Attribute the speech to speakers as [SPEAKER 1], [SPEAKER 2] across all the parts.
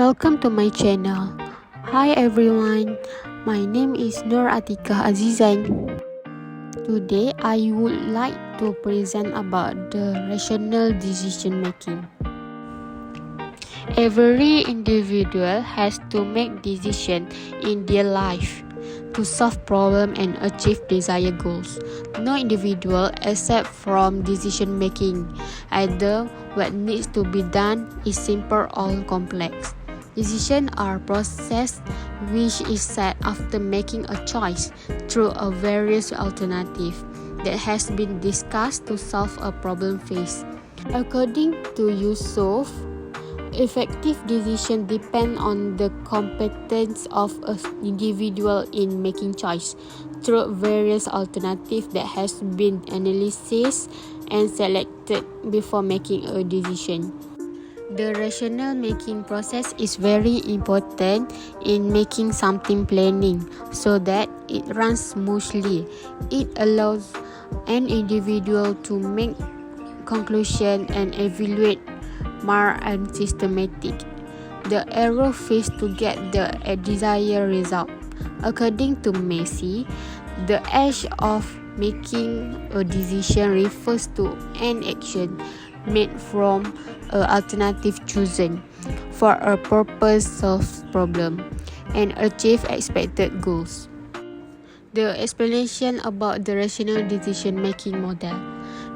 [SPEAKER 1] Welcome to my channel. Hi everyone, my name is Nur Atika Azizan. Today I would like to present about the rational decision making. Every individual has to make decisions in their life to solve problems and achieve desired goals. No individual except from decision making, either what needs to be done is simple or complex. Decisions are process which is set after making a choice through a various alternative that has been discussed to solve a problem faced. According to Yusuf, effective decision depend on the competence of an individual in making choice through various alternatives that has been analyzed and selected before making a decision. The rational making process is very important in making something planning so that it runs smoothly. It allows an individual to make conclusion and evaluate more and systematic the error faced to get the desired result. According to Massey, the act of making a decision refers to an action made from an alternative chosen for a purpose solve problem and achieve expected goals. The explanation about the rational decision-making model.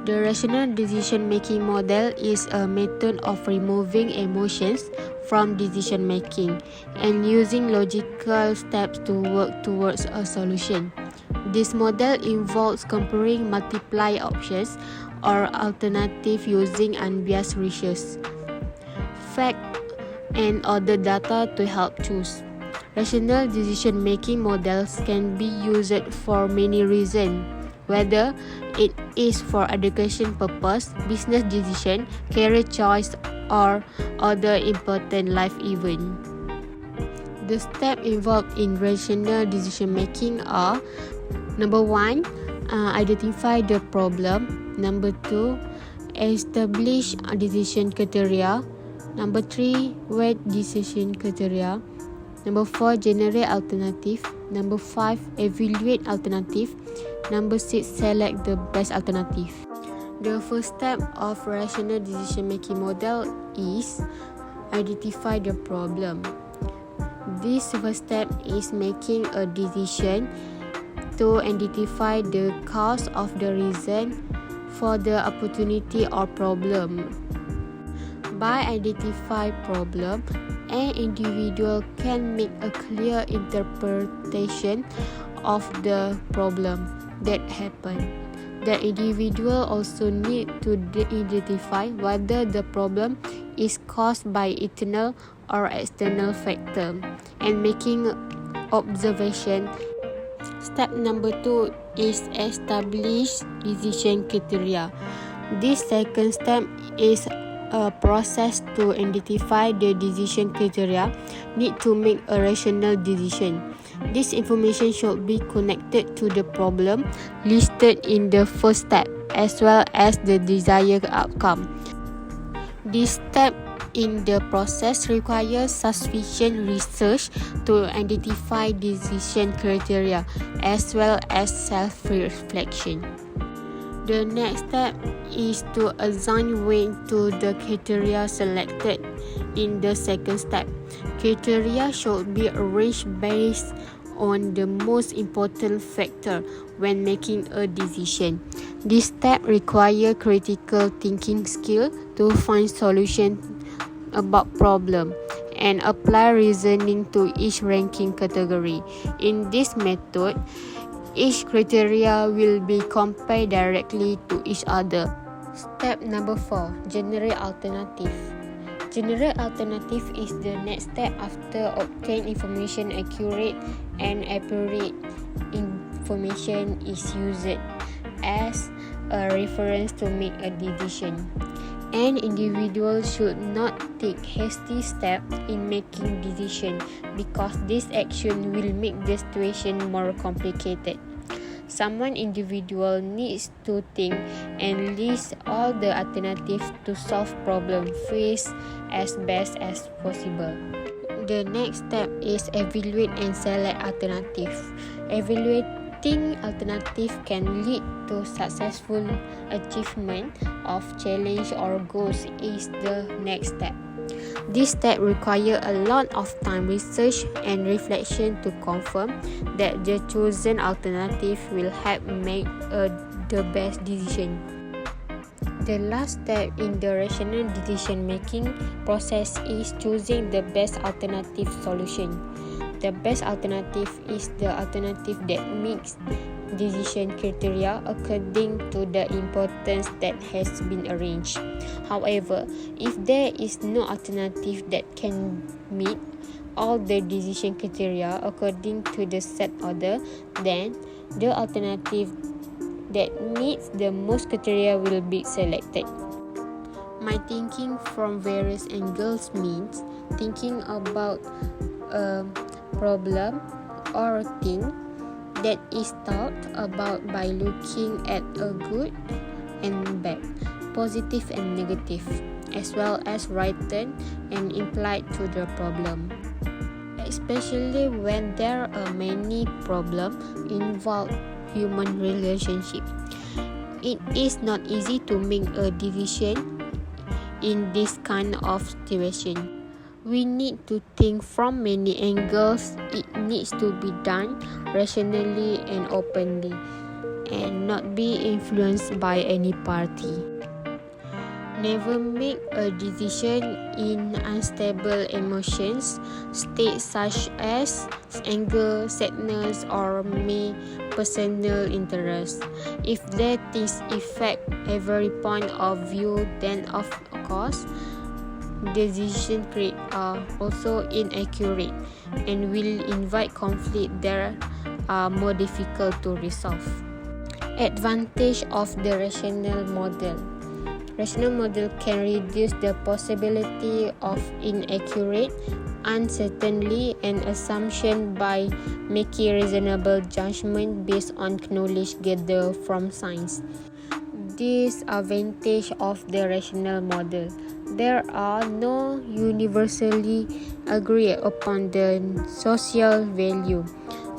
[SPEAKER 1] The rational decision-making model is a method of removing emotions from decision-making and using logical steps to work towards a solution. This model involves comparing multiple options or alternatives using unbiased research, facts, and other data to help choose. Rational decision-making models can be used for many reasons, whether it is for education purpose, business decision, career choice, or other important life events. The steps involved in rational decision-making are: number 1, identify the problem. Number 2, establish decision criteria. Number 3, weight decision criteria. Number 4, generate alternative. Number 5, evaluate alternative. Number 6, select the best alternative. The first step of rational decision-making model is identify the problem. This first step is making a decision to identify the cause of the reason for the opportunity or problem. By identifying problem, an individual can make a clear interpretation of the problem that happened. The individual also need to identify whether the problem is caused by internal or external factor and making observation. Step number 2 is establish decision criteria. This second step is a process to identify the decision criteria need to make a rational decision. This information should be connected to the problem listed in the first step as well as the desired outcome. This step in the process requires sufficient research to identify decision criteria as well as self-reflection. The next step is to assign weight to the criteria selected in the second step. Criteria should be arranged based on the most important factor when making a decision. This step requires critical thinking skill to find solutions about problem and apply reasoning to each ranking category. In this method, each criteria will be compared directly to each other. Step number 4, generate alternative. Generate alternative is the next step after obtain information. Accurate and appropriate information is used as a reference to make a decision. An individual should not take hasty steps in making decisions because this action will make the situation more complicated. Someone individual needs to think and list all the alternatives to solve problem faced as best as possible. The next step is evaluate and select alternative. Evaluating alternative can lead to successful achievement of challenge or goals is the next step. This step requires a lot of time, research, and reflection to confirm that the chosen alternative will help make the best decision. The last step in the rational decision-making process is choosing the best alternative solution. The best alternative is the alternative that meets decision criteria according to the importance that has been arranged. However, if there is no alternative that can meet all the decision criteria according to the set order, then the alternative that meets the most criteria will be selected. My thinking from various angles means thinking about a problem or a thing that is thought about by looking at a good and bad, positive and negative, as well as written and implied to the problem. Especially when there are many problems involved human relationship. It is not easy to make a decision in this kind of situation. We need to think from many angles. It needs to be done rationally and openly, and not be influenced by any party. Never make a decision in unstable emotions, states such as anger, sadness, or mere personal interest. If that things affect every point of view, then of course, decision created are also inaccurate and will invite conflict that are more difficult to resolve. Advantage of the rational model. Rational model can reduce the possibility of inaccurate, uncertainty, and assumption by making reasonable judgment based on knowledge gathered from science. Disadvantage of the rational model. There are no universally agreed upon the social value.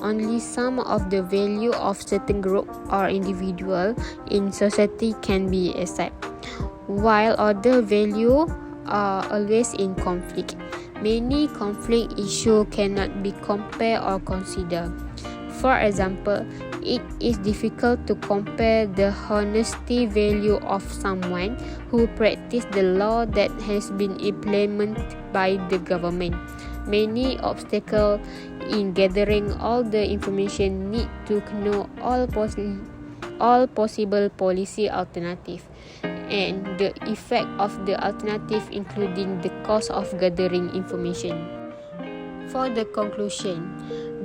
[SPEAKER 1] Only some of the value of certain group or individual in society can be accepted, while other value are always in conflict. Many conflict issues cannot be compared or considered. For example, it is difficult to compare the honesty value of someone who practices the law that has been implemented by the government. Many obstacles in gathering all the information need to know all possible policy alternatives and the effect of the alternative, including the cost of gathering information. For the conclusion,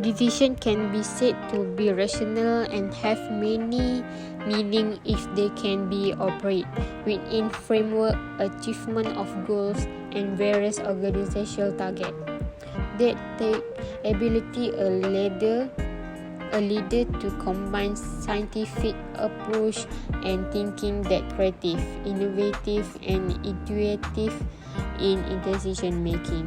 [SPEAKER 1] decision can be said to be rational and have many meaning if they can be operated within framework, achievement of goals, and various organizational targets. That take ability a leader to combine scientific approach and thinking that creative, innovative, and intuitive in decision making.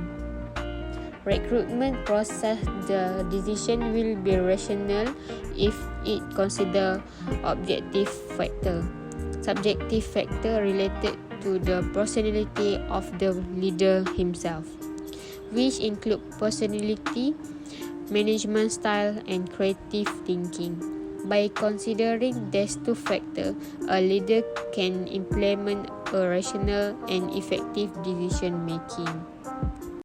[SPEAKER 1] Recruitment process, the decision will be rational if it consider objective factor, subjective factor related to the personality of the leader himself, which include personality, management style, and creative thinking. By considering these two factors, a leader can implement a rational and effective decision making.